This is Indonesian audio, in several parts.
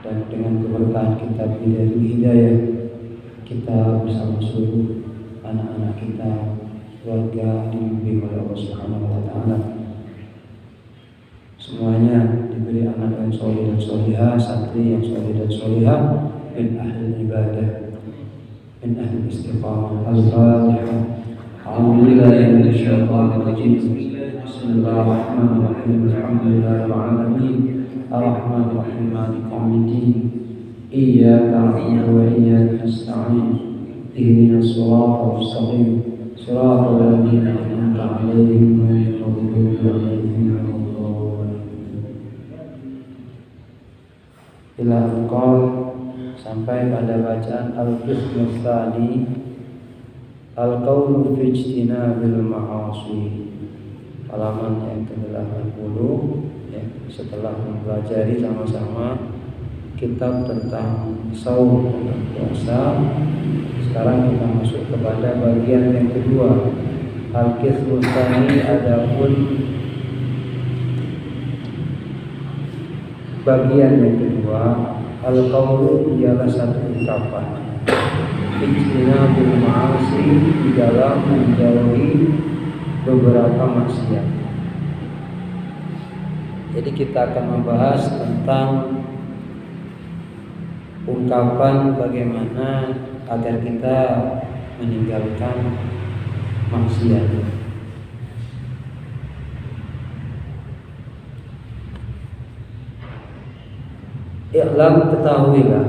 dan dengan keberkahan kitab Hidayah kita bersama seluruh anak-anak kita, keluarga dibimbing oleh Allah Subhanahu wa taala. Semuanya diberi anak yang soleh dan solihah, santri yang soleh dan solihah, min ahli ibadah, min ahli istiqamah. Al-Fatihah. A'udzubillahi minasyaitonir rajim. Bismillahirrahmanirrahim. Alhamdulillahirabbil alamin. Ar-Rahmanir Rahim. Maliki yaumiddin. Iyyaka na'budu wa iyyaka nasta'in. Ihdinas siratal mustaqim. Siratal ladzina an'amta 'alaihim ghairil maghdubi 'alaihim waladdallin. Ila al-qaul, sampai pada bacaan al-qismu tsani, al-qaulu fi ijtinabil ma'asi, halaman yang ke-80 ya, setelah mempelajari sama-sama kitab tentang saum, tentang puasa. Sekarang kita masuk kepada bagian yang kedua. Al-qismu tsani, adapun bagian yang kedua, al-qaulu ialah satu ungkapan, ijtinabil ma'asi, di dalam menjauhi beberapa maksiat. Jadi kita akan membahas tentang ungkapan bagaimana agar kita meninggalkan maksiat. I'lam, ketahuilah,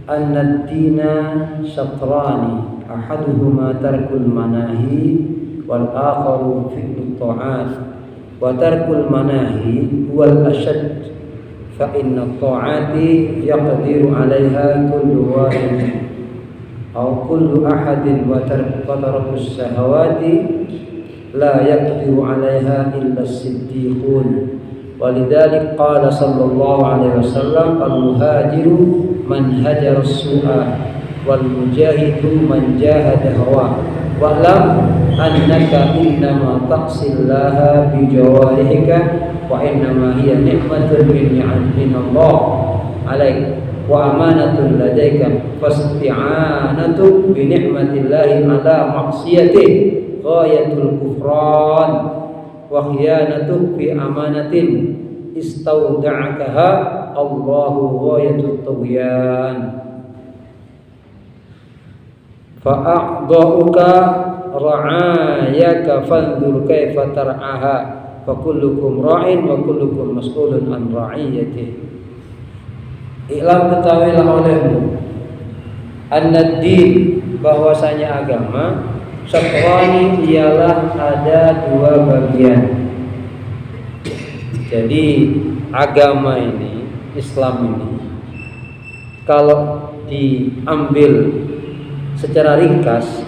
anna ad-dina syatrani, ahaduhuma tarkul manahi wal akharu fi'lut ta'at, wa tarkul manahi huwal ashad, fa inna at-ta'ati yaqdiru 'alaiha kullu wahid aw kullu ahadin, wa tarkus syahawati la yaqdiru 'alaiha illa as-siddiqun. Walidalik qala sallallahu alaihi wasallam, al-muhajiru man hajara as-su'a wal mujahidu man jahada hawa, wa'lam annaka innama taqsillaha bi jawarihika wa innama hiya ni'matun min Allah alaik wa amanatun ladaika fasti'anatu bi ni'matillahi ala ma'siyatihi ghayatul kufran wa khiyanatu fi amanatin istawda'akaha Allahu ghayatut tughyan. Fa'a'dha'uka ra'ayaka fanzur kaifa tar'aha, fa kullukum ra'in wa kullukum mas'ulun an ra'iyatihi. I'lam, ketahuilah olehmu, an-din, bahwasanya agama syatrani, ialah ada dua bagian. Jadi agama ini, Islam ini, kalau diambil secara ringkas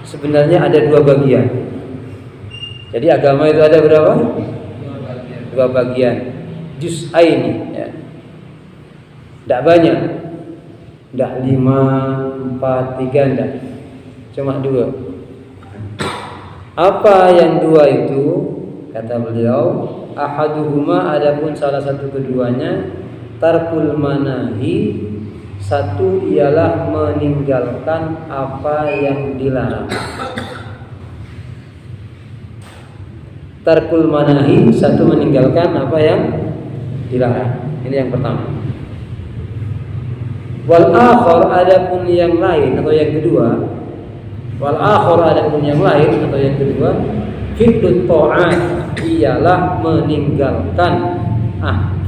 sebenarnya ada dua bagian. Jadi agama itu ada berapa? Dua bagian. Juz'aini ya. Tidak banyak, tidak 5, 4, 3, tidak. Cuma dua. Apa yang dua itu? Kata beliau, ahaduhuma, adapun salah satu keduanya, tarkul manahi, satu ialah meninggalkan apa yang dilarang. Tarkul manahi, satu meninggalkan apa yang dilarang. Ini yang pertama. Wal akhar, adapun yang lain atau yang kedua, wal akhar, adapun yang lain atau yang kedua, fi'lut ta'at, ialah meninggalkan,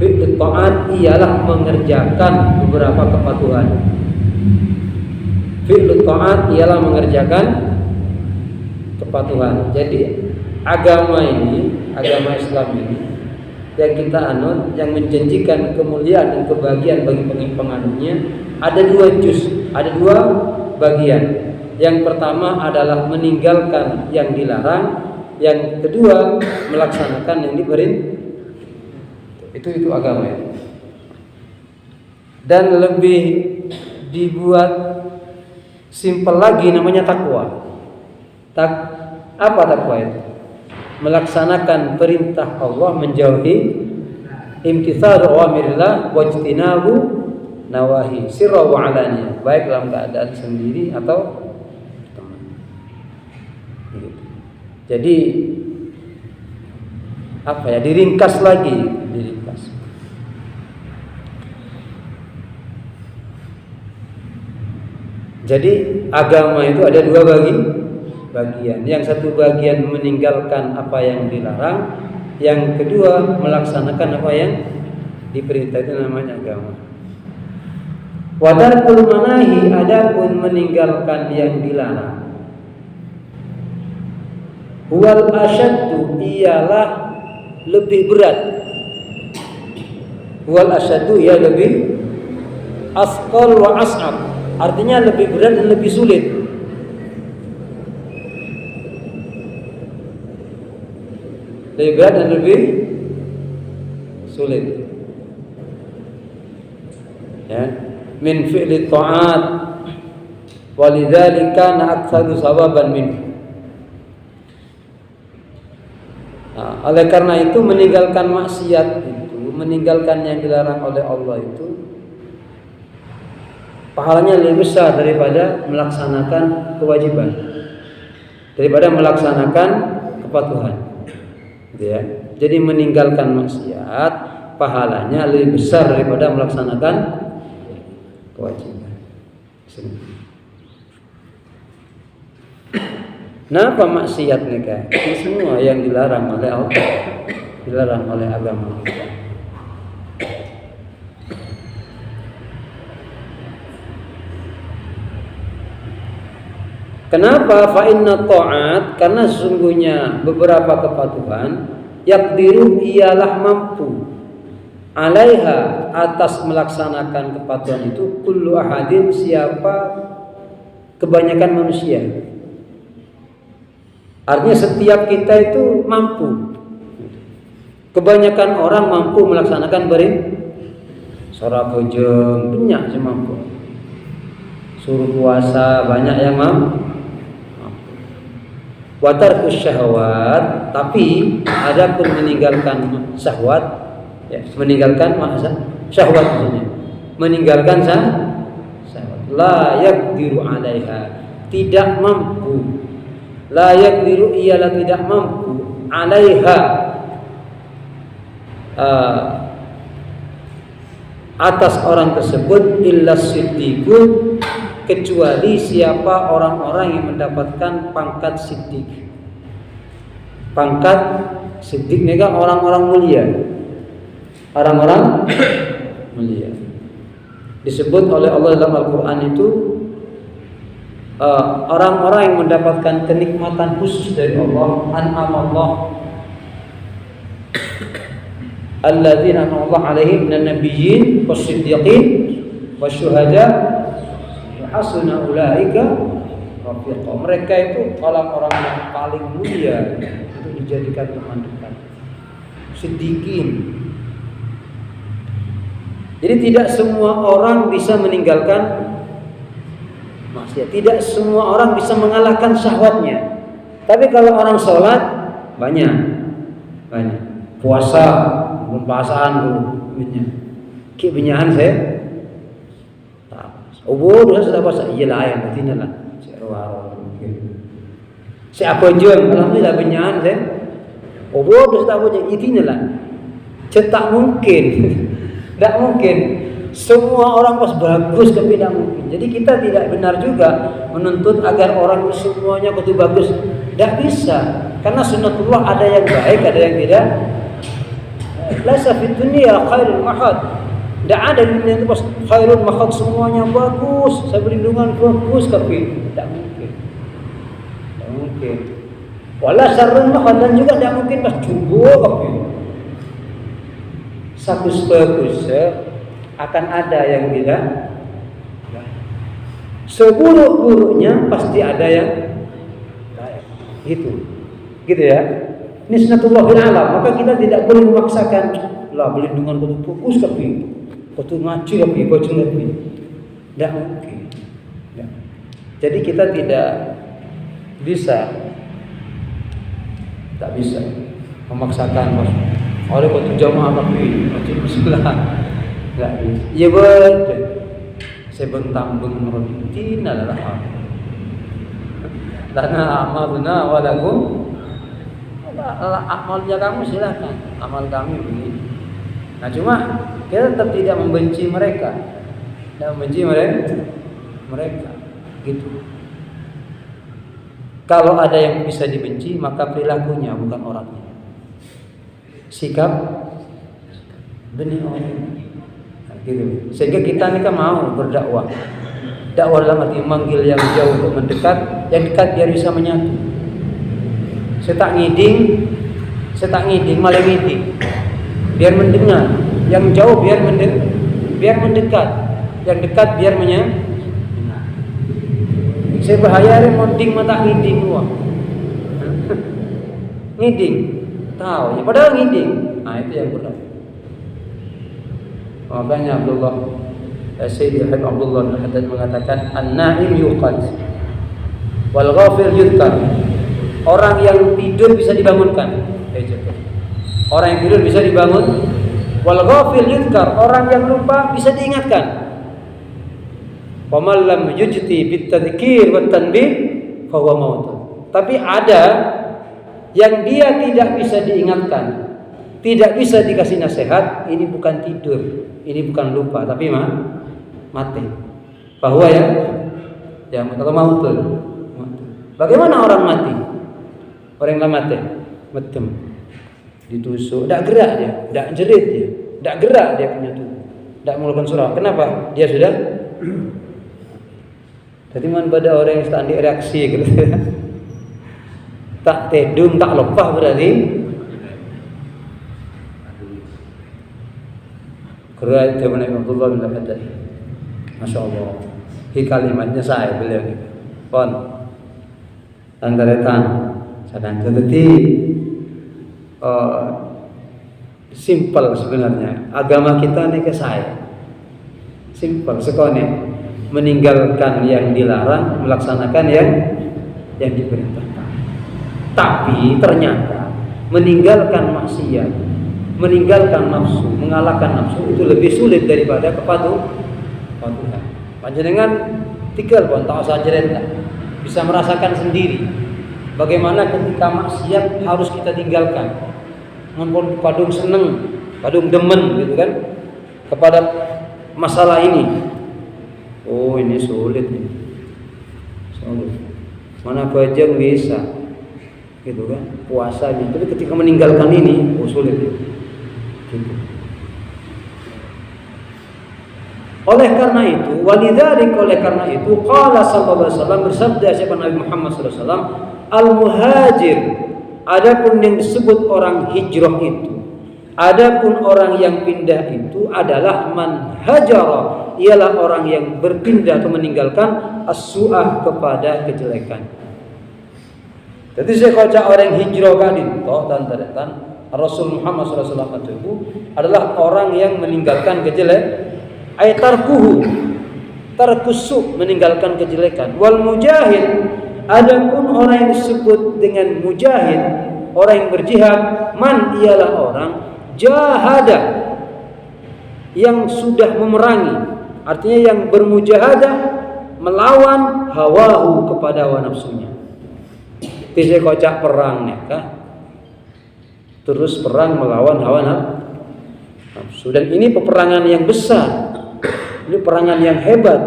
fi'lut ta'at ialah mengerjakan beberapa kepatuhan. Fi'lut ta'at ialah mengerjakan kepatuhan. Jadi agama ini, agama Islam ini yang kita anut, yang menjanjikan kemuliaan dan kebahagiaan bagi penganutnya, ada dua juz, ada dua bagian. Yang pertama adalah meninggalkan yang dilarang, yang kedua melaksanakan yang diperintah. Itu agama ya. Dan lebih dibuat simpel lagi, namanya takwa. Apa takwa itu? Melaksanakan perintah Allah, menjauhi imtitsalu awamirillah wajtinabu nawahi sirra wa alaniyah, baik dalam keadaan sendiri atau teman. Gitu. Jadi apa ya, diringkas lagi, diringkas. Jadi agama itu ada dua bagian. Yang satu bagian meninggalkan apa yang dilarang, yang kedua melaksanakan apa yang diperintah, itu namanya agama. Wadarkul manahi, adapun meninggalkan yang dilarang, huwal asyaddu, ialah lebih berat. Huwal asyaddu, ia lebih asqal wa as'ab, artinya lebih berat dan lebih sulit. Lebih berat dan lebih sulit. Ya, min fi'li ta'at walidzalika kana aktsaru sawaban min. Nah, oleh karena itu meninggalkan maksiat itu, meninggalkan yang dilarang oleh Allah itu pahalanya lebih besar daripada melaksanakan kewajiban, daripada melaksanakan kepatuhan. Gitu ya. Jadi meninggalkan maksiat pahalanya lebih besar daripada melaksanakan kewajiban. Nah, apa maksiat nikah? Ini semua yang dilarang oleh Allah, dilarang oleh agama. Kenapa? Fa inna ta'at, karena sesungguhnya beberapa kepatuhan yaqdiru, ialah mampu, alaiha, atas melaksanakan kepatuhan itu, kullu ahadin, siapa, kebanyakan manusia. Artinya setiap kita itu mampu. Kebanyakan orang mampu melaksanakan sholat bojong, banyak yang mampu. Suruh puasa, banyak yang mampu. Wa tarkus syahwat, tapi adapun meninggalkan syahwat, ya, meninggalkan syahwat maksudnya. Meninggalkan syahwat. La yaqdiru 'alaiha, tidak mampu. La yaqdiru, ialah tidak mampu, 'alaiha, atas orang tersebut, illa siddiqun, kecuali siapa orang-orang yang mendapatkan pangkat siddiq. Pangkat siddiq ini kan orang-orang mulia. Orang-orang mulia disebut oleh Allah dalam Al-Quran itu orang-orang yang mendapatkan kenikmatan khusus dari Allah. An'amallah alladzina an'ama Allah 'alaihim minan nabiyyin was-siddiqin wasyuhada wa hasuna ulaika rafiqa. Mereka itu orang-orang yang paling mulia untuk dijadikan teman dekat. Siddiqin. Jadi tidak semua orang bisa meninggalkan maksiat. Tidak semua orang bisa mengalahkan syahwatnya. Tapi kalau orang sholat banyak. Puasa, puasaan dulu. Kebanyakan saya. Ubud sudah puasa. Iyalah yang betina lah. Saya apa jual? Alhamdulillah banyakan saya. Ubud sudah puasa. Itina lah. Cetak mungkin. Tidak mungkin. Semua orang pas bagus, tapi tidak mungkin. Jadi kita tidak benar juga menuntut agar orang itu semuanya kudu bagus. Tidak bisa. Karena sunnatullah ada yang baik, ada yang tidak. Laisa fid dunya khairul mahad. Tidak ada di dunia itu pas khairul mahad semuanya bagus, saya perlindungan bagus, tapi tidak mungkin. Tidak mungkin. Wala syarrul mahad, dan juga tidak mungkin pas jumbo tapi. Bagus akan ada yang bilang seburuk-buruknya pasti ada yang gitu ya. Ini sunnatullah fil alam, maka kita tidak boleh memaksakan lah pelindungan kudu fokus tapi kudu ngaji tapi baca tapi tidak mungkin ya. Jadi kita tidak bisa memaksakan oleh kudu jamaah tapi masjid sebelah. Enggak bisa. Ya betul. sebentambeng rutin adalah apa? Lana amaluna walakum, amalnya kamu silakan, amal kami begini. Nah cuma kita tetap tidak membenci mereka, mereka, gitu. Kalau ada yang bisa dibenci, maka perilakunya bukan orangnya. Sikap benih orang. Nah, gitu. Sehingga kita ini kan mau berdakwah. Dakwah dalam arti manggil yang jauh untuk mendekat, yang dekat biar bisa menyatu. Saya tak ngiding, malah ngiding. Biar mendengar, yang jauh biar mendekat, yang dekat biar menyatu. Saya bahaya monding mata ngiding luang. Ngiding, tahu ya, padahal ngiding. Nah itu yang benar. Makanya Sayyidi Habib Abdullah bin Haddad mengatakan an-na'im yuqad wal ghafil yudhkar. Orang yang tidur bisa dibangunkan. Orang yang tidur bisa dibangun. Wal ghafil yudhkar. Orang yang lupa bisa diingatkan. Wa man lam yujti bit tadhkir wat tanbih fa huwa maut. Tapi ada yang dia tidak bisa diingatkan, tidak bisa dikasih nasihat, ini bukan tidur, ini bukan lupa, tapi mati. Bahwa ya atau mautul. Bagaimana orang mati? Orang yang mati, medem, ditusuk, tidak gerak dia, tidak jerit dia, tidak gerak dia punya tubuh, tidak mengeluarkan suara. Kenapa? Dia sudah. Jadi man pada orang yang standi reaksi gitu. Tak tedung, tak lepas berarti. Kerai Tuhan Abdullah bin Haddad. Masya Allah. Hi kalimatnya saya beliau ni. Pon. Antara sedang jadi simple sebenarnya. Agama kita ni ke saya. Simple sekone. Meninggalkan yang dilarang, melaksanakan yang diperintahkan. Tapi ternyata meninggalkan maksiat, meninggalkan nafsu, mengalahkan nafsu itu lebih sulit daripada kepatuhan. Panjenengan tinggal pun tak usah jeretlah, bisa merasakan sendiri bagaimana ketika maksiat harus kita tinggalkan. Ngampun padung seneng, padung demen gitu kan kepada masalah ini. Oh ini sulit nih, sulit. Mana bajang bisa, gitu kan? Puasanya. Tapi ketika meninggalkan ini, oh sulit. Gitu. Oleh karena itu, oleh karena itu, qala sallallahu alaihi wasallam, bersabda siapa Nabi Muhammad sallallahu alaihi wasallam, al-muhajir. Adapun yang disebut orang hijrah itu, adapun orang yang pindah itu adalah man hajara. Ialah orang yang berpindah atau meninggalkan as-su'ah kepada kejelekan. Jadi saya kocak orang hijrah kadin toh dan Rasul Muhammad SAW itu adalah orang yang meninggalkan kejelekan. Tarkuhu tarkusu, meninggalkan kejelekan. Wal mujahid, adapun orang yang disebut dengan mujahid, orang yang berjihad, man ialah orang jahada, yang sudah memerangi. Artinya yang bermujahadah melawan hawahu kepada hawa nafsunya. Tidak kocak perang nih, kan? Terus perang melawan hawa nafsu. Dan ini peperangan yang besar. Ini perangan yang hebat.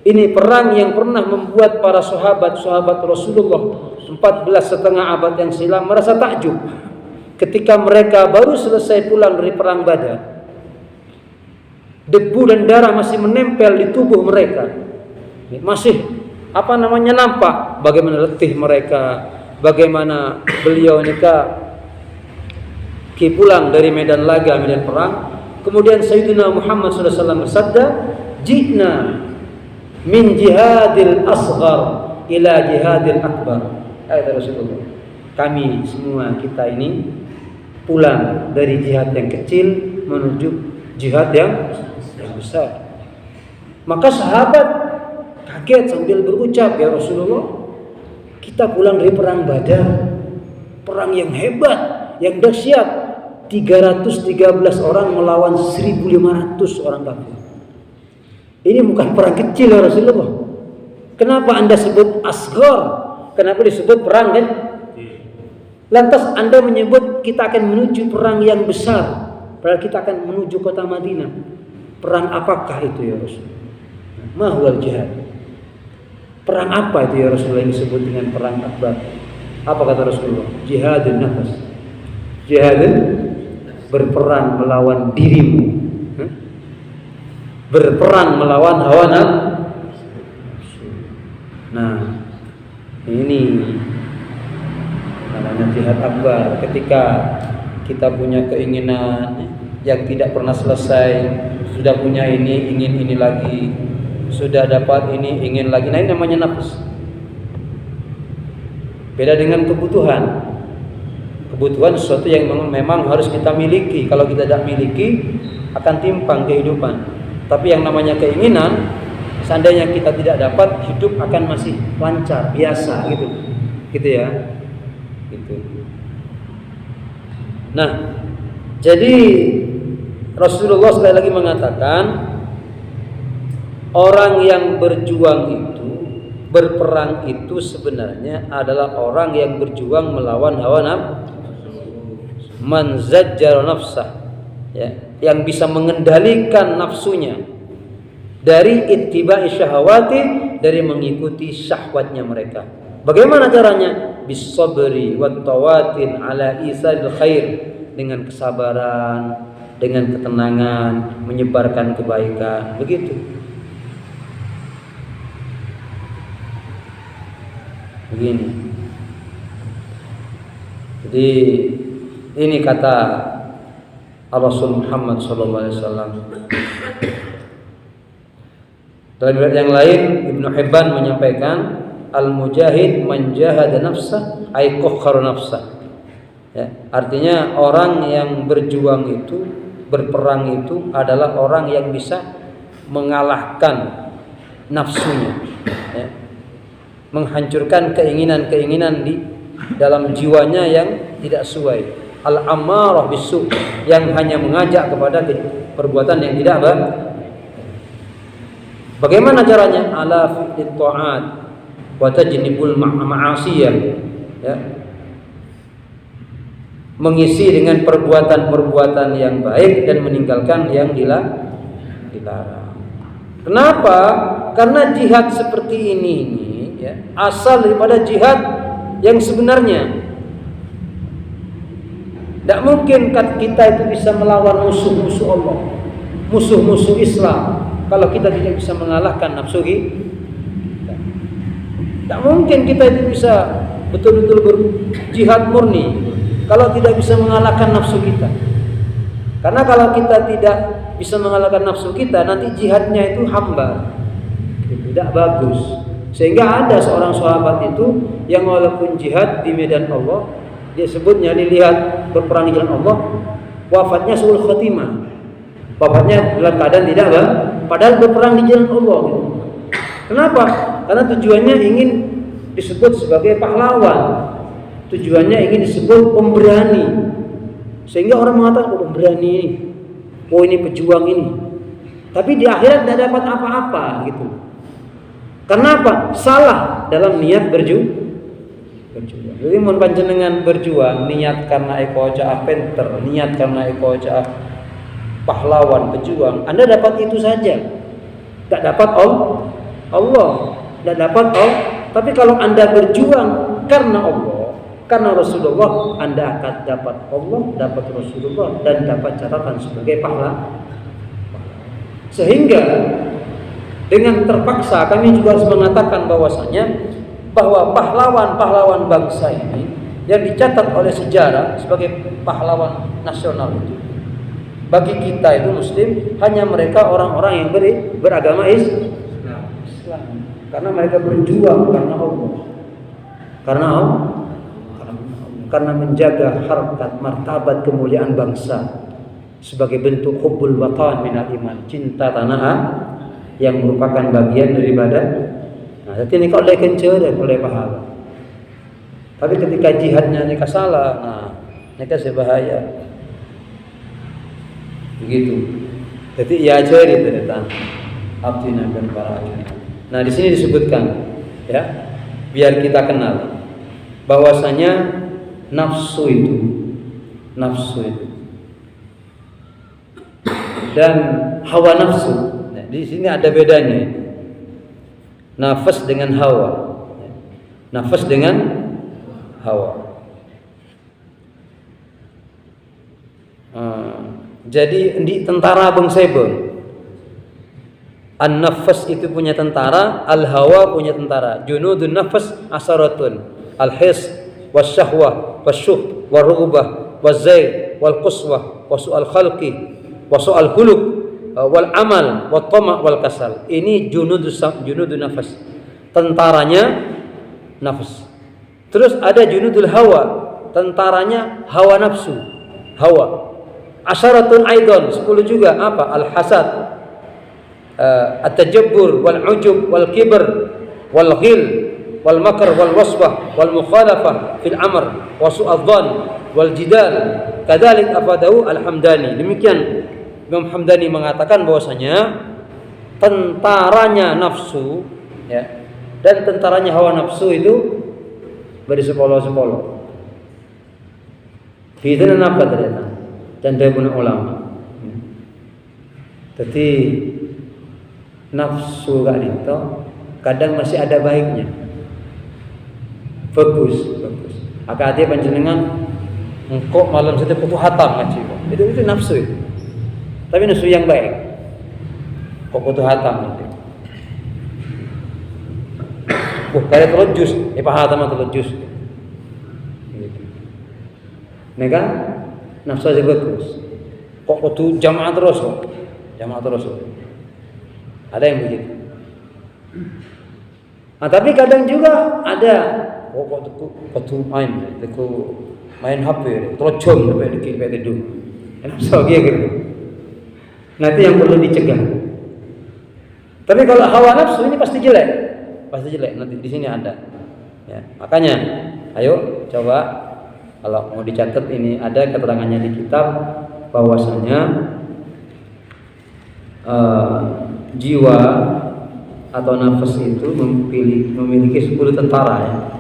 Ini perang yang pernah membuat para sahabat Rasulullah 14,5 abad yang silam merasa takjub ketika mereka baru selesai pulang dari perang Badar. Debu dan darah masih menempel di tubuh mereka. Masih nampak bagaimana letih mereka, bagaimana beliau nikah pulang dari medan laga, medan perang. Kemudian Sayyidina Muhammad SAW bersabda, "Ji'na min jihadil asghar ila jihadil akbar." Ayat Rasulullah. Kami semua kita ini pulang dari jihad yang kecil menuju jihad yang besar. Maka sahabat kaget sambil berucap, "Ya Rasulullah, kita pulang dari perang Badar, perang yang hebat, yang dahsyat, 313 orang melawan 1.500 orang kafir. Ini bukan perang kecil ya Rasulullah. Kenapa Anda sebut asghar? Kenapa disebut perang kan? Lantas Anda menyebut kita akan menuju perang yang besar, padahal kita akan menuju kota Madinah. Perang apakah itu ya Rasulullah? Mahwal jihad. Perang apa itu ya Rasulullah yang disebut dengan perang akbar? Apa kata Rasulullah? Jihadun nafas. Jihadun berperang melawan dirimu. Berperang melawan hawa nafsu. Nah, ini namanya jihad akbar. Ketika kita punya keinginan yang tidak pernah selesai, sudah punya ini, ingin ini lagi, sudah dapat ini, ingin lagi. Nah, ini namanya nafsu. Beda dengan kebutuhan. Kebutuhan sesuatu yang memang harus kita miliki. Kalau kita tidak miliki, akan timpang kehidupan. Tapi yang namanya keinginan, seandainya kita tidak dapat, hidup akan masih lancar, biasa gitu. Gitu ya. Gitu. Nah, jadi Rasulullah sekali lagi mengatakan, orang yang berjuang itu, berperang itu sebenarnya adalah orang yang berjuang melawan hawa nafsu. Man zajjara nafsah, ya, yang bisa mengendalikan nafsunya dari ittiba'i syahawati, dari mengikuti syahwatnya mereka. Bagaimana caranya? Bis-sabri wat tawatin ala isaril khair, dengan kesabaran, dengan ketenangan, menyebarkan kebaikan. Begitu. Begini. Jadi ini kata Rasul Muhammad SAW. Dalam riwayat yang lain, Ibnu Hibban menyampaikan, al-mujahid man jahada nafsah ay qakhara nafsah. Ya, artinya orang yang berjuang itu, berperang itu adalah orang yang bisa mengalahkan nafsunya, ya, menghancurkan keinginan-keinginan di dalam jiwanya yang tidak sesuai. Al-ammarah bisu, yang hanya mengajak kepada perbuatan yang tidak baik. Bagaimana caranya? Ala fi'lit ta'at wa tajnibul ma'asiyah, ya. Mengisi dengan perbuatan-perbuatan yang baik dan meninggalkan yang dilarang. Kenapa? Karena jihad seperti ini ya, asal daripada jihad yang sebenarnya. Tidak mungkin kita itu bisa melawan musuh-musuh Allah, musuh-musuh Islam, kalau kita tidak bisa mengalahkan nafsu kita. Tidak mungkin kita itu bisa betul-betul berjihad murni kalau tidak bisa mengalahkan nafsu kita. Karena kalau kita tidak bisa mengalahkan nafsu kita, nanti jihadnya itu hambar, tidak bagus. Sehingga ada seorang sahabat itu yang walaupun jihad di medan Allah, dia sebutnya, dilihat berperang di jalan Allah, wafatnya suul khatimah, wafatnya dalam keadaan tidak padahal berperang di jalan Allah. Kenapa? Karena tujuannya ingin disebut sebagai pahlawan, tujuannya ingin disebut pemberani, sehingga orang mengatakan, oh pemberani ini, oh ini pejuang ini, tapi di akhirat tidak dapat apa-apa gitu. Kenapa? Salah dalam niat berjuang. Jadi mun panjenengan berjuang niat karena eko caah penter, niat karena eko caah pahlawan pejuang, Anda dapat itu saja. Tak dapat Allah, tidak dapat Allah. Tapi kalau Anda berjuang karena Allah, karena Rasulullah, Anda akan dapat Allah, dapat Rasulullah, dan dapat catatan sebagai pahala. Sehingga dengan terpaksa kami juga harus mengatakan bahwasanya bahwa pahlawan-pahlawan bangsa ini yang dicatat oleh sejarah sebagai pahlawan nasional itu, bagi kita itu Muslim, hanya mereka orang-orang yang beragama Islam, karena mereka berjuang karena Allah, karena menjaga harkat martabat kemuliaan bangsa sebagai bentuk hubbul watan minal iman, cinta tanah yang merupakan bagian daripada. Nah, jadi ini kalau dia kencur dia boleh pahala. Tapi ketika jihadnya ini salah, nah ini kasih bahaya. Begitu. Jadi ya cari itu datang. abdina dan para abdina. Nah, di sini disebutkan ya, biar kita kenal bahwasanya nafsu itu dan hawa nafsu. Nah, di sini ada bedanya. Nafas dengan hawa. Nafas dengan hawa. Jadi di tentara Bang Sebe, an-nafas itu punya tentara, al-hawa punya tentara. Junudun nafas asaratun, al-his wasyahwah wasyuh warughbah wazai wal quswah wasu'al khalqi wasu'al khuluq wal amal wat tama' wal kasal. Ini junudun nafas, tentaranya nafas. Terus ada junudul hawa, tentaranya hawa nafsu, hawa. Asyaratun aidan, 10 juga apa? Al-hasad, at-tajabbur wal ujub wal kibr wal ghil wal makr wal wasbah wal mukhalafah fil amr wa su'adh dhann wal jidal. Kadzalik afadahu al-Hamdani. Demikian Imam Hamdani mengatakan bahwasanya tentaranya nafsu ya dan tentaranya hawa nafsu itu bersepolo-sepolo. Fitna apa ternyata? Dan dia punya ulama. Jadi nafsu gak itu kadang masih ada baiknya. Bagus. Akadnya panjenengan engkau malam setiap putu hatam ngaji. Itu nafsu itu. Tapi nafsu yang baik. Kok putu hatam nanti. Kayak telur jus, hatam atau telur jus. Nih kan? Nafsu aja bagus. Kok kudu jamaah terus kok? Jamaah terus. Ada yang begitu. Nah, tapi kadang juga ada kok kudu main HP, terus jom sampai dikit sampai tidur. Nafsu gitu. Nanti yang perlu dicegah. Tapi kalau hawa nafsu ini pasti jelek. Nanti di sini ada. Ya, makanya ayo coba kalau mau dicatat ini ada keterangannya di kitab bahwasanya jiwa atau nafas itu memiliki 10 tentara ya.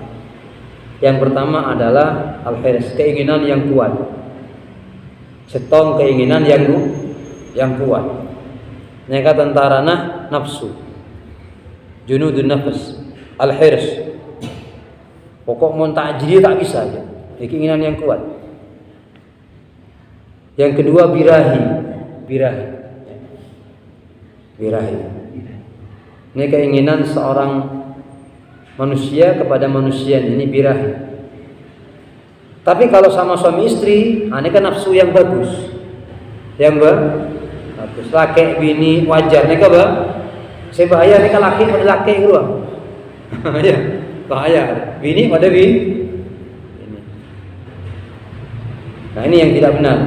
Yang pertama adalah al-hirs, keinginan yang kuat. Setong keinginan yang kuat. Yang tentara nafsu. Junudun nafas, al-hirs. Pokok mau takjil tak bisa aja. Keinginan yang kuat. Yang kedua birahi. Ini keinginan seorang manusia kepada manusia, ini birahi. Tapi kalau sama suami istri, ini kan nafsu yang bagus. Bagus. Laki bini wajar nih kan, saya bahaya nih kan laki pada laki gitu. Ya, bahaya. Bini pada bini. Nah, ini yang tidak benar.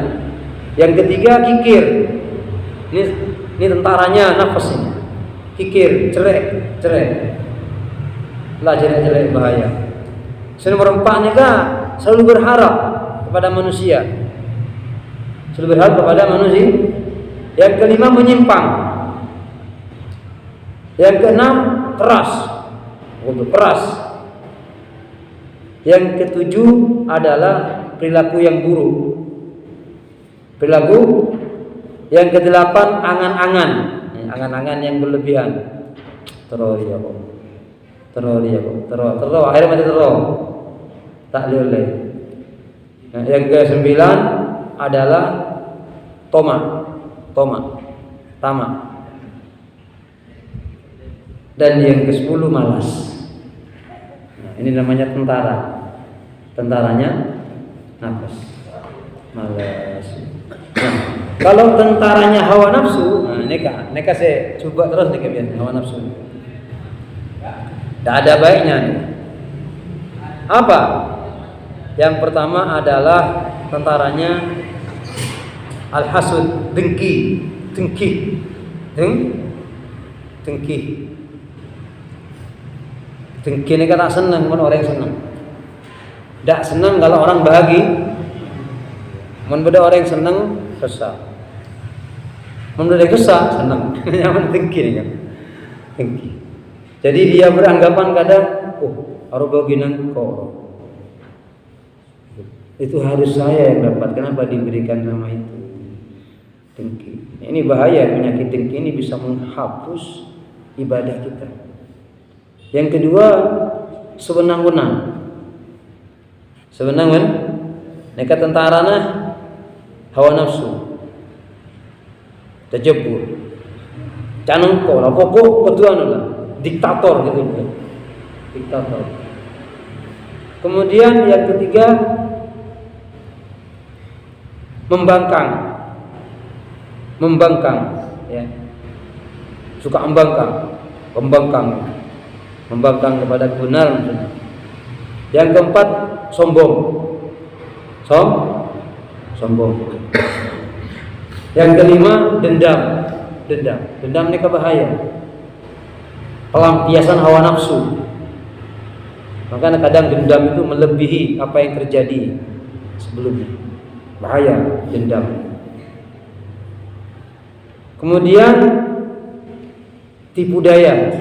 Yang ketiga kikir. Ini tentaranya nafas ini. Kikir, cerai. Lah cerai bahaya. Nomor 4 nih kan selalu berharap kepada manusia. Yang kelima menyimpang. Yang keenam keras. Yang ketujuh adalah perilaku yang buruk. Yang kedelapan angan-angan yang berlebihan. Terus akhirnya mati terus. Tak boleh. Nah, yang ke-9 adalah tamak. Dan yang ke-10 malas. Nah, ini namanya tentara. Tentaranya nafas, malas. Nah, kalau tentaranya hawa nafsu, neka saya coba terus nih biar hawa nafsu. Tidak ada baiknya nih. Apa? Yang pertama adalah tentaranya al-hasud, dengki. Dengki ini kata senang, mana orang yang senang. Tidak senang kalau orang bahagia. Beda orang yang senang kesal. Beda kesal senang. Yang penting ini kan. Jadi dia beranggapan kadang, Aroba ginang kok. Itu harus saya yang dapat. Kenapa diberikan nama itu? Dengki. Ini bahaya, penyakit dengki ini bisa menghapus ibadah kita. Yang kedua, sewenang-wenang. Sewenang-wenang. Neka tentara nah hawa nafsu. Terjebur. Canang kok lah, pokok betulan lah. Diktator gitu. Diktator. Kemudian yang ketiga, membangkang, ya, suka membangkang kepada kebenaran. Yang keempat, sombong. Yang kelima, dendam ini bahaya, pelampiasan hawa nafsu. Makanya kadang dendam itu melebihi apa yang terjadi sebelumnya. Bahaya dendam. Kemudian tipu daya.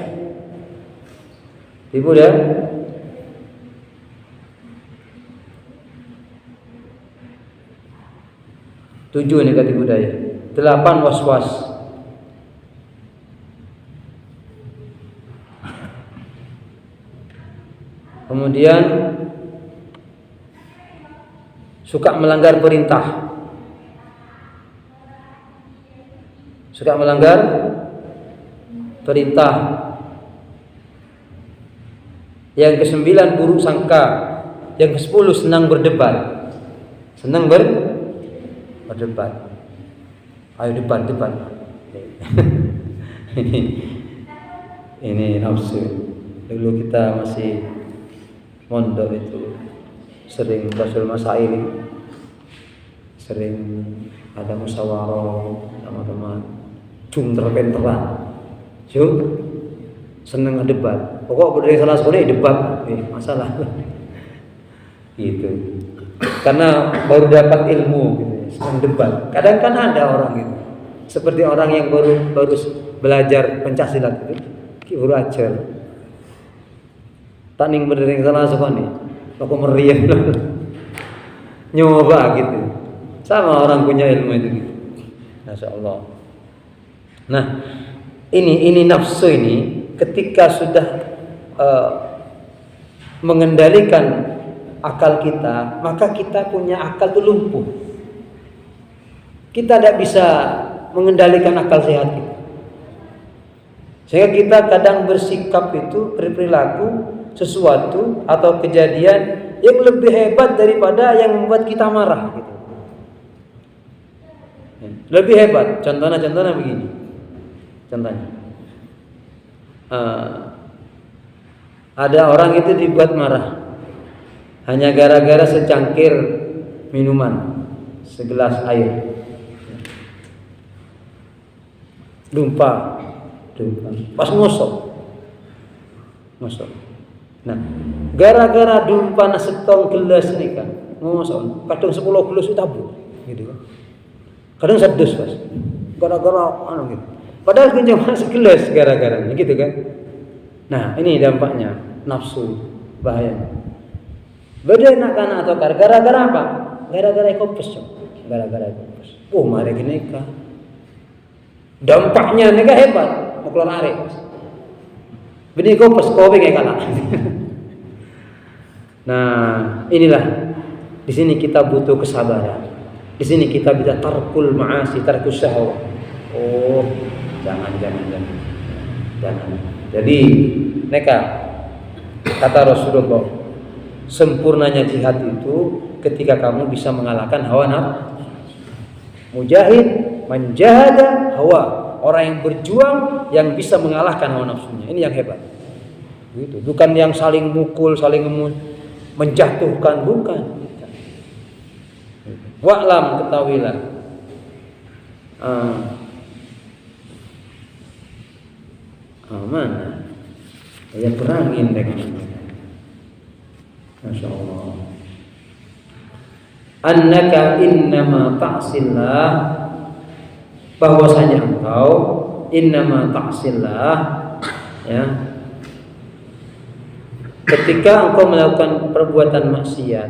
7 negatif budaya. 8 was-was. Kemudian suka melanggar perintah. Yang ke-9 buruk sangka. Yang ke-10 senang berdebat. Ayo debat. Ini nafsu. Dulu kita masih mondok itu sering basul masail, sering ada musyawarah sama teman, terpenteran, seneng debat. Pokok dari salah sekali debat, masalah, gitu. Karena baru dapat ilmu, gitu, seneng debat. Kadang kan ada orang gitu, seperti orang yang baru belajar pencaksilat itu, kiuru ajar. Taning berdering salah sekali, aku meriam, nyoba gitu. Sama orang punya ilmu itu gitu. Masya Allah. Nah, ini nafsu ini ketika sudah mengendalikan akal kita, maka kita punya akal itu lumpuh. Kita tidak bisa mengendalikan akal sehat kita. Sehingga kita kadang bersikap itu, berperilaku sesuatu atau kejadian yang lebih hebat daripada yang membuat kita marah gitu. Lebih hebat. Contohnya begini. Ada orang itu dibuat marah hanya gara-gara secangkir minuman, segelas air. Lupa. Pas ngosok. Nah, gara-gara dumpana setong gelas ini kan, ngosok. Kadang 10 gelas itu tabur, gitu kan. Kadang sedus pas. Gara-gara gitu. Padahal kan cuma segelas gara-garanya gitu kan. Nah, ini dampaknya nafsu, bahaya. Beda nak kana atau gara-gara apa? Gara-gara ekopus, gara-gara ekopus. Mari gini kan. Dampaknya nega hebat, mau keluar arek. Bini ekopus kowe kayak kana. Nah, inilah di sini kita butuh kesabaran. Di sini kita bisa tarkul ma'asi, tarkus syahwat. Jangan. Jadi, neka kata Rasulullah, sempurnanya jihad itu ketika kamu bisa mengalahkan hawa nafsu. Mujahid menjahada hawa, orang yang berjuang yang bisa mengalahkan hawa nafsunya. Ini yang hebat. Gitu. Bukan yang saling mukul, saling menjatuhkan, bukan. Wa'lam, ketahuilah. Mana? Ya perangin dengan. Masya Allah. Annaka innama ta'sillah, bahwasanya engkau innama ta'sillah Ya. Ketika engkau melakukan perbuatan maksiat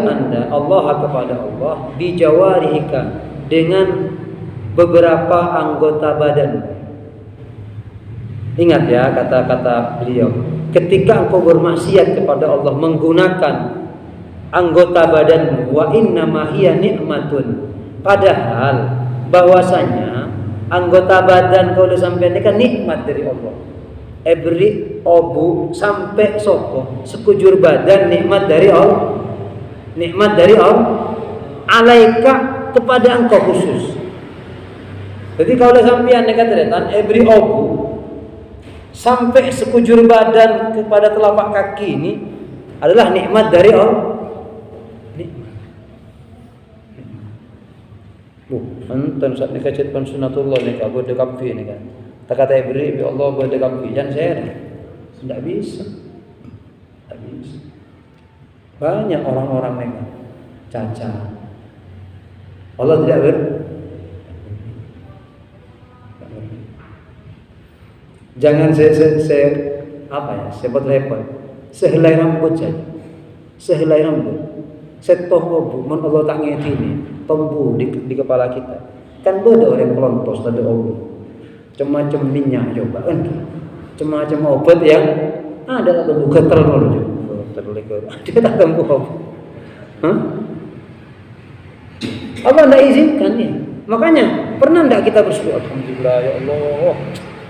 Anda Allah kepada Allah bijawarihika dengan beberapa anggota badan. Ingat ya kata-kata beliau. Ketika engkau bermaksiat kepada Allah menggunakan anggota badanmu, wa inna ma hiya nikmatun. Padahal bahwasanya anggota badan kau udah sampai ini kan nikmat dari Allah. Every obu sampai soko sekujur badan nikmat dari Allah. Nikmat dari Allah. Alaika kepada engkau khusus. Jadi kalau udah sampai nekat retan every obu sampai sekujur badan kepada telapak kaki ini adalah nikmat dari Allah. Anton saat nikah cetpan sunatullah nikah boleh kafi ni kan. Tak kata ibri Allah boleh kafi jangan share. Tidak bisa. Tak bisa. Banyak orang-orang nikah cacat. Allah tidak jangan saya apa ya? Saya buat repot. Sehelai rambut saja. Sehelai rambut. Setoh obu, mun Allah tak ngerti ini, tombu di kepala kita. Kan beda orang kelontos tadi obu. Macam-macam minyak coba kan. Macam-macam obat yang ada tak buka terlalu terlihat. Dia tak tempuh obu. Allah tidak izinkan ya. Makanya pernah tidak kita bersyukur alhamdulillah ya Allah.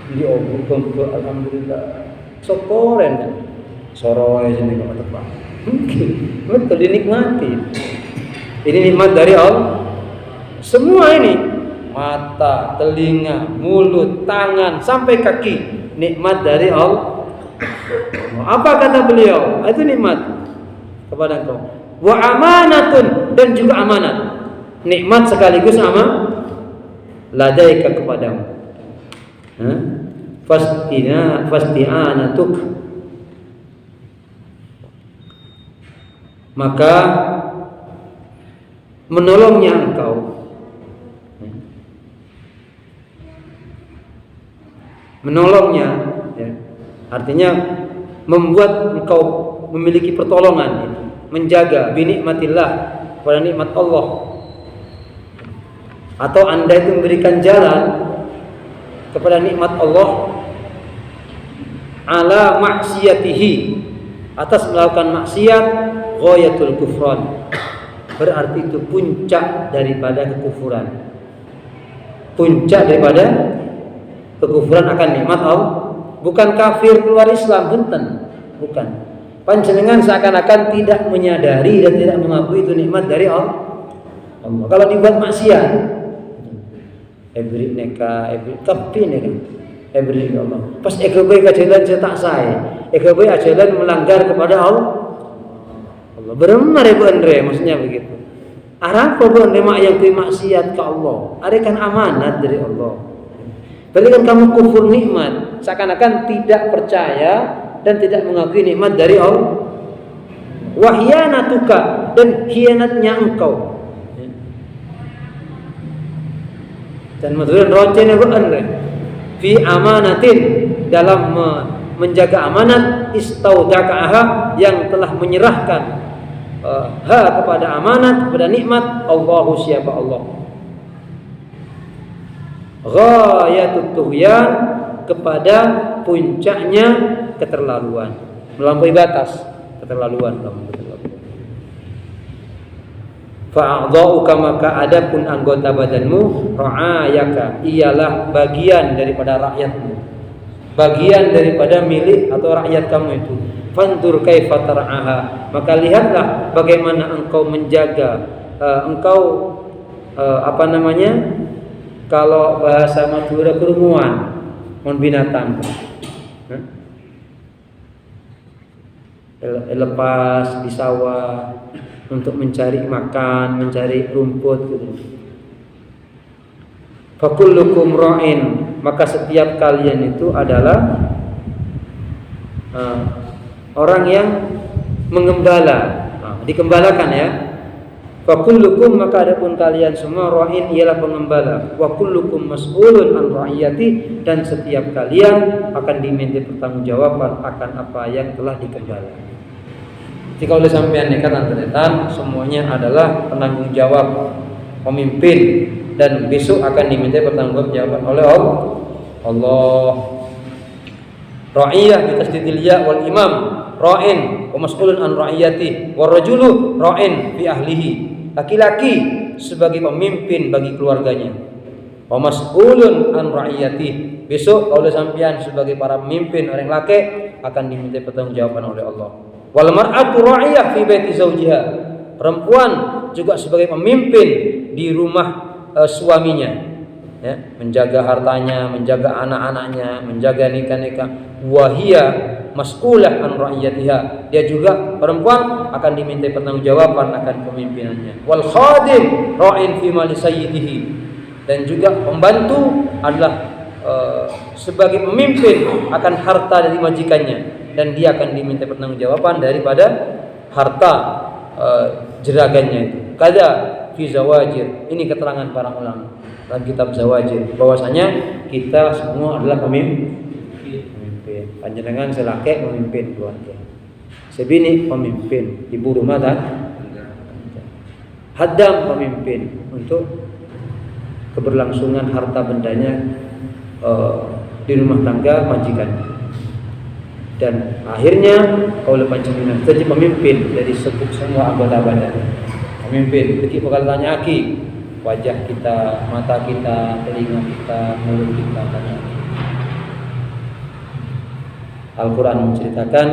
Di obu tempuh alhamdulillah. Sokoren kan. Soroy sini kok tepat. Betul dinikmati. Ini nikmat dari Allah. Semua ini mata, telinga, mulut, tangan sampai kaki nikmat dari Allah. Apa kata beliau? Itu nikmat kepada engkau. Wa amanatun dan juga amanat. Nikmat sekaligus ladaika kepadamu. Fasti'anatuk maka menolongnya engkau ya. Artinya membuat engkau memiliki pertolongan menjaga binikmatillah pada nikmat Allah atau anda itu memberikan jalan kepada nikmat Allah ala maksiatihi atas melakukan maksiat ghayatul kufran berarti itu puncak daripada kekufuran. Puncak daripada kekufuran akan nikmat Allah. Bukan kafir keluar Islam benten, bukan. Panjenengan seakan-akan tidak menyadari dan tidak mengakui itu nikmat dari Allah. Kalau dibuat maksiat, every neka, every tapi neka, every Allah. Pas ekobe kajalan cetak saya, ekobe ajalan melanggar kepada Allah. Beremar ibu Andre maksudnya begitu. Arab ibu Andre mak yang maksiat ke Allah. Ada kan amanat dari Allah. Berarti kan kamu kufur nikmat, seakan-akan tidak percaya dan tidak mengakui nikmat dari Allah. Wahyanatuka dan khianatnya engkau. Dan maksudnya rocen ibu Andre fi amanatin dalam menjaga amanat istaudakaha yang telah menyerahkan kepada amanat, kepada nikmat Allahu siapa Allah. Ghayatut tughyan kepada puncaknya keterlaluan, melampaui batas keterlaluan. Fa'adha'uka maka adapun anggota badanmu ra'ayaka ialah bagian daripada rakyatmu, bagian daripada milik atau rakyat kamu itu. Fandur kaifa tar'aha maka lihatlah bagaimana engkau menjaga kalau bahasa Madura kerumuan mon binatang lepas di sawah untuk mencari makan, mencari rumput gitu. Fakullukum ra'in maka setiap kalian itu adalah orang yang mengembala, dikembalakan ya. Fa kullukum, maka adapun kalian semua, ra'in ialah pengembala, wa kullukum mas'ulun an ra'iyati, dan setiap kalian akan diminta pertanggungjawaban akan apa yang telah dikembala. Jika oleh sampean nekat antaretan, semuanya adalah penanggung jawab pemimpin dan besok akan diminta pertanggungjawaban oleh Allah. Ra'iyah bi tasdidil ya wal imam ra'in wa mas'ulun an ra'iyati wa rajulu ra'in fi ahlihi. Laki-laki sebagai pemimpin bagi keluarganya. Wa mas'ulun an ra'iyati. Besok oleh sampean sebagai para pemimpin orang laki akan diminta pertanggungjawaban oleh Allah. Wal mar'atu ra'iyah fi baiti zawjiha. Perempuan juga sebagai pemimpin di rumah suaminya, ya, menjaga hartanya, menjaga anak-anaknya, menjaga nikah-nikah. Wahia mas'ulah an ra'iyatiha. Dia juga perempuan akan diminta pertanggungjawaban akan pemimpinannya. Wal khadim ra'in fi mali sayyidihi. Dan juga pembantu adalah sebagai pemimpin akan harta dari majikannya, dan dia akan diminta pertanggungjawaban daripada harta jeragannya itu. Kada fi zawajir. Ini keterangan para ulama dalam kitab Zawajir bahwasanya kita semua adalah pemimpin. Panjenengan selaki pemimpin keluarga, sebini pemimpin, ibu rumah tangga, hadam pemimpin untuk keberlangsungan harta bendanya di rumah tangga majikan. Dan akhirnya kalau panjenengan jadi pemimpin dari semua anggota badan. Pemimpin, jadi bakal tanya aki, wajah kita, mata kita, telinga kita, mulut kita, tanya. Al-Quran menceritakan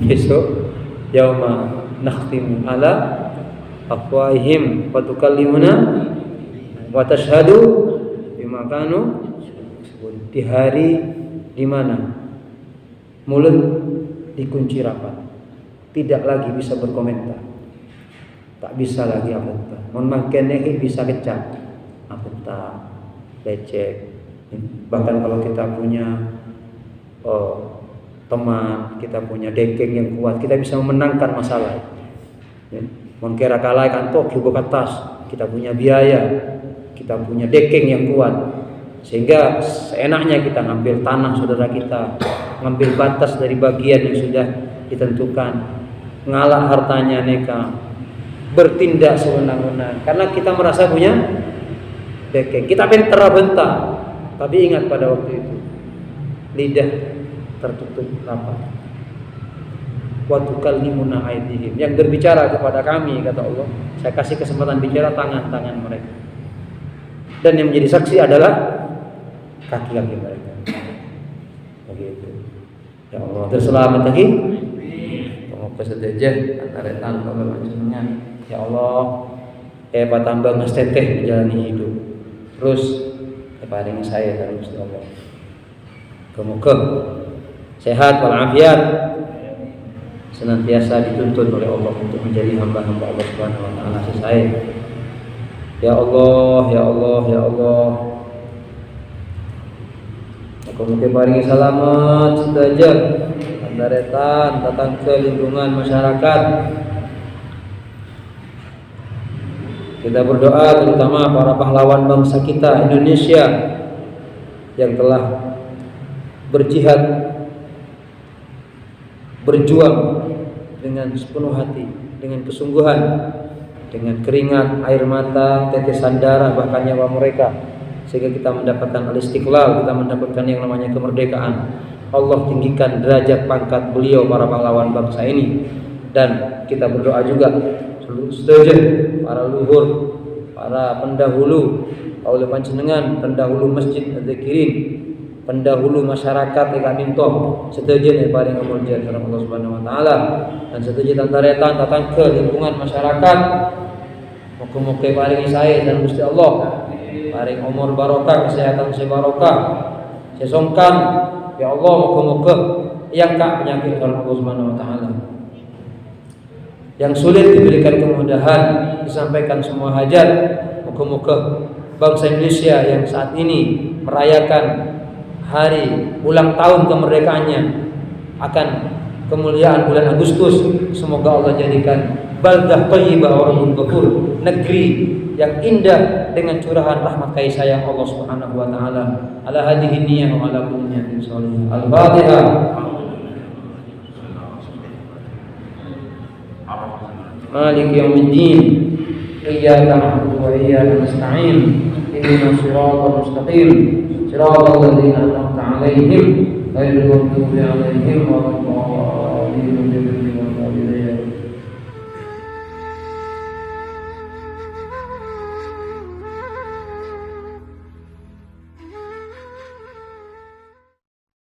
besok yauma nakhtimu ala afwahihim wa tukallimuna wa tashhadu bima kanu, di hari di mana mulut dikunci rapat, tidak lagi bisa berkomentar, tak bisa lagi apa-apa. Mon makene bisa kecap, apa lecek. Bahkan kalau kita punya teman, kita punya dekeng yang kuat, kita bisa memenangkan masalah. Mon kira kalah kantok ibu atas, kita punya biaya, kita punya dekeng yang kuat, sehingga seenaknya kita ngambil tanah saudara kita, ngambil batas dari bagian yang sudah ditentukan, ngalah hartanya neka, bertindak sewenang-wenang karena kita merasa punya dekeng. Kita bentar-bentar, tapi ingat pada waktu itu lidah tertutup rapat. Wa tukallimuna aydihim, yang berbicara kepada kami, kata Allah, saya kasih kesempatan bicara tangan-tangan mereka, dan yang menjadi saksi adalah kaki-kaki mereka. Begitu. Ya Allah, terselamat lagi. Semoga saja antara tanpa bermancangan. Ya Allah, patambah ngesteteh menjalani hidup. Terus paring saya dari Gusti Allah. Semoga sehat walafiat, senantiasa dituntun oleh Allah untuk menjadi hamba-hamba Allah Subhanahu wa taala sesuai. Ya Allah, ya Allah, ya Allah. Muga-muga paringi selamat sedaya andaretan datang ke lingkungan masyarakat. Kita berdoa terutama para pahlawan bangsa kita Indonesia yang telah berjihad, berjuang dengan sepenuh hati, dengan kesungguhan, dengan keringat, air mata, tetesan darah, bahkan nyawa mereka, sehingga kita mendapatkan al-istiqlal, kita mendapatkan yang namanya kemerdekaan. Allah tinggikan derajat pangkat beliau para pahlawan bangsa ini, dan kita berdoa juga setuju para luhur, para pendahulu, oleh panjenengan pendahulu masjid Az-Zakirin, pendahulu masyarakat yang minta setuju nih paling kemuliaan karena Allah Subhanahu wa taala, dan setuju tantaretan datang ke lingkungan masyarakat. Muga-muga paringi saya dan Gusti Allah paring umur barokah, kesehatan sebarokah, sesongkan ya Allah. Muga-muga yang kak penyakit karena Allah Subhanahu wa taala, yang sulit diberikan kemudahan, disampaikan semua hajat. Muga-muga bangsa Indonesia yang saat ini merayakan hari ulang tahun kemerdekaannya akan kemuliaan bulan Agustus, semoga Allah jadikan baldah thayyibah wa rabbun ghafur, negeri yang indah dengan curahan rahmat kasih sayang Allah Subhanahu wa taala. Ala hadhihi niyyah wa ala kulli niyatin shalihah. Al-Fatihah. Maliki yaumiddin. Iyyaka na'budu wa iyyaka nasta'in. Ihdinas siratal mustaqim. Siratal ladzina an'amta 'alaihim ghairil maghdubi 'alaihim waladdallin.